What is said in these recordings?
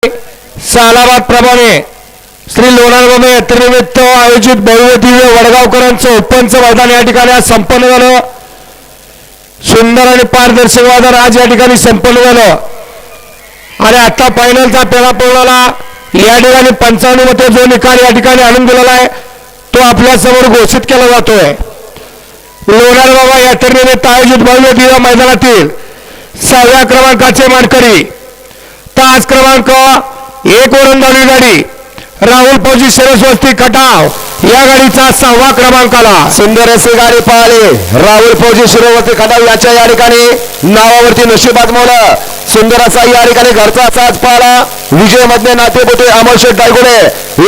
सालाबाद प्रमाणे श्री लोणारबाबा यात्रेनिमित्त आयोजित भव्य दिव्य वडगावकरांचं ओपनचं मैदान या ठिकाणी आज संपन्न झालं। सुंदर आणि पारदर्शक मैदान आज या ठिकाणी संपन्न झालं आणि आता फायनलचा पेढा पडला। या ठिकाणी 95 मते जो निकाल या ठिकाणी आणून दिलेला आहे तो आपल्या समोर घोषित केला जातोय। लोणारबाबा यात्रेनिमित्त आयोजित भव्य दिव्य मैदानातील 6व्या क्रमांकाचे मानकरी तास क्रमांक 1 वरून धावली गाडी राहुल फौजी सरस्वती खटाव या गाडीचा 6वा क्रमांक आला। सुंदर असे गाडी पाहिले राहुल फौजी सरस्वती खटाव याच्या या ठिकाणी नावावरती नशिबात मोडलं। सुंदर असा या ठिकाणी घरचा साज पाहिला। विजय मधले नातेपुते अमरशेठ डायगुडे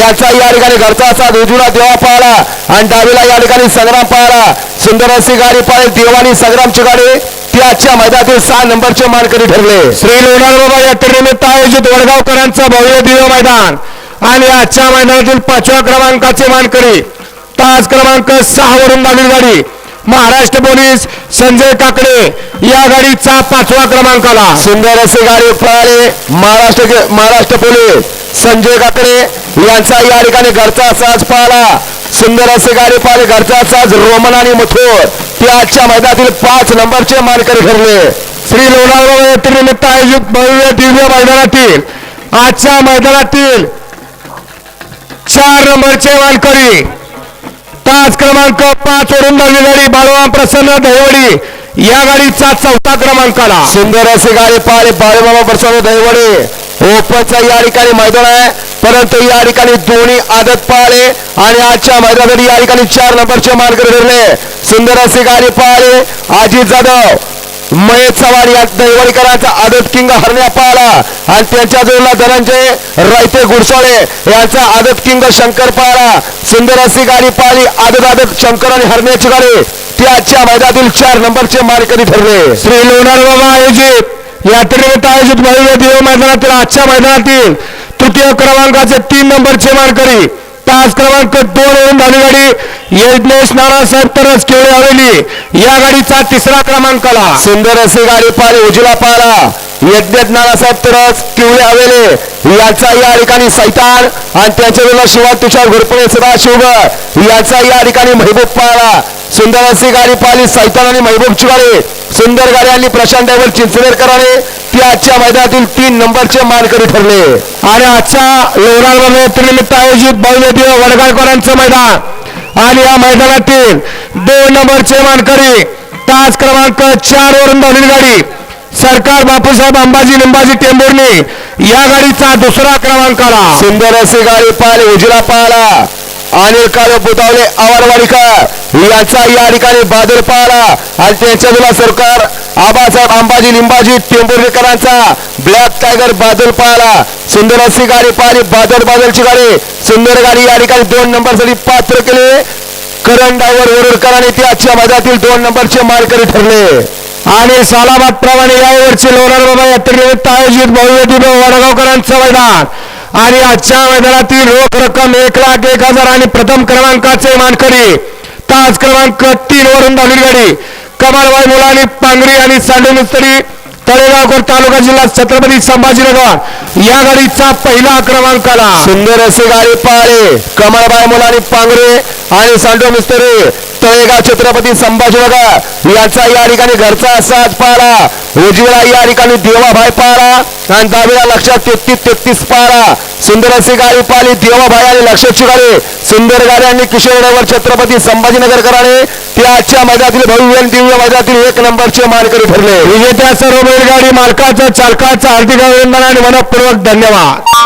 याचा या ठिकाणी घरचा साज उजळा देवा पाहिला आणि डावीला या ठिकाणी संग्राम पाहिला। सुंदर अशी गाडी पाहिली देवानी संग्रामची गाडी त्याच्या मैदानातील 6 नंबरचे मानकरी ठरले। श्री लोणारबाबा यात्रेनिमित्त आयोजित वडगावकरांचं भव्य दिव्य मैदान आणि आजच्या मैदानातील 5व्या क्रमांकाचे मानकरी तास क्रमांक 6 वरून धावली गाडी महाराष्ट्र पोलीस संजय काकडे या गाडीचा 5वा क्रमांक आला। सुंदर अशी गाडी पळाली महाराष्ट्र पोलीस संजय काकडे यांचा या ठिकाणी घरचा साज पाहिला। सुंदर अशी गाडी पाहिली घरचा साज रोमन आणि मथुर त्याच्या मैदानातील 5 नंबरचे मानकरी ठरले। श्री लोणारबाबा यात्रेनिमित्त आयोजित भव्य दिव्य मैदानातील आजच्या मैदानातील 4 नंबरचे मानकरी तास क्रमांक 5 वरून धावली गाडी बाळूराम प्रसन्न दहिवडी या गाडीचा 4था क्रमांक आला। सुंदर अशी गाडी पाहिली बाळूराम प्रसन्न दहिवडी ओपनचा या ठिकाणी मैदान आहे परंतु या ठिकाणी दोन्ही आदत पाहिले आणि आजच्या मैदानात या ठिकाणी 4 नंबरचे मानकरी ठरले। सुंदर अशी गाडी पाहिली अजित जाधव महेश चव्हाण या दहिवडीकरांचा आदत किंग हरण्या पाहिला आणि त्यांच्या जोडीला धनंजय रायते गुडसोळे यांचा आदत किंग शंकर पाहिला। सुंदर अशी गाडी पाहिली आदत शंकर आणि हरण्याची गाडी त्याच्या मैदानातील 4 नंबरचे मानकरी ठरले। श्री लोणारबाबा आयोजित यात्रेनिमित्त आयोजित भव्य दिव्य मैदानातील आजच्या मैदानातील 3य क्रमांकाचे 3 नंबरचे मानकरी तास क्रमांक 2 वरून धावली गाडी यज्ञेश नानासाहेब तरस केवळे हवेली या गाडीचा 3रा क्रमांक आला। सुंदर अशी गाडी पाहिली उजला पाहिला यज्ञेश नानासाहेब तरस केवळे हवेली याचा या ठिकाणी सैतान आणि त्यांच्या जोडीला शिवाय तुषार घोरपडे सदाशिव याचा या ठिकाणी महबूब पाहिला। सुंदर अशी गाडी पाहिली सैतान आणि महबूबची गाडी सुंदर गाडी आणि प्रशांत ड्रायव्हर चिंचनेरकरांनी त्याच्या मैदानातील 3 नंबरचे मानकरी ठरले। आणि आजच्या लोणारबाबा यात्रेनिमित्त आयोजित भव्य दिव्य वडगावकरांचं मैदान आणि या मैदानातील 2 नंबरचे मानकरी तास क्रमांक 4 वरून धावलेली गाडी सरकार बापूसाहेब अंबाजी लिंबाजी टेंभुर्णी या गाडीचा 2रा क्रमांक आला। सुंदर अशी गाडी पाहिली उजला पाहिला अनिल काळे बुतावले आवारवाडीकर याचा या ठिकाणी बादल पाहिला आणि त्यांच्या जोडीला सरकार आबासाहेब अंबाजी लिंबाजी टेंभुर्णीकरांचा ब्लॅक टायगर बादल पाहिला। सुंदर अशी गाडी पाहिली बादलची गाडी सुंदर गाडी या ठिकाणी 2 नंबरसाठी पात्र केले करण ड्रायव्हर वरुडकरांनी त्याच्या मैदानातील 2 नंबरचे मानकरी ठरले। आणि सालाबाद प्रमाणे यावर्षी लोणारबाबा यात्रेनिमित्त आयोजित भव्य दिव्य वडगावकरांचं मैदान आणि आजच्या मैदानातील रोख रक्कम 1,01,000 आणि प्रथम क्रमांकाचे मानकरी तास क्रमांक 3 वरून धावलेली गाडी कमलबाई मुलानी पांगरी आणि सांडू मिस्त्री तळेगावकर तालुका जिल्हा छत्रपती संभाजीनगर या गाडीचा 1ला क्रमांक आला। सुंदर अशी गाडी पाहिली कमलबाई मुलानी पांगरे आणि सांडू मिस्त्री तळेगाव छत्रपती संभाजीनगर याचा या ठिकाणी घरचा साज पाहिला उजवीला या ठिकाणी देवाभाई पाहिला आणि डावीला लक्षात 33 पाहिला। सुंदर अशी गाडी पाहिली देवाभाई आणि लक्षातची गाडी सुंदर गाडी आणि किशोर ड्रायव्हर छत्रपती संभाजीनगरकरांनी त्याच्या मैदानातील भव्य दिव्य मैदानातील 1 नंबरचे मानकरी ठरले। विजेत्या सर्व बैलगाडी मालकाचं चालकाचं हार्दिक अभिनंदन आणि मनपूर्वक धन्यवाद।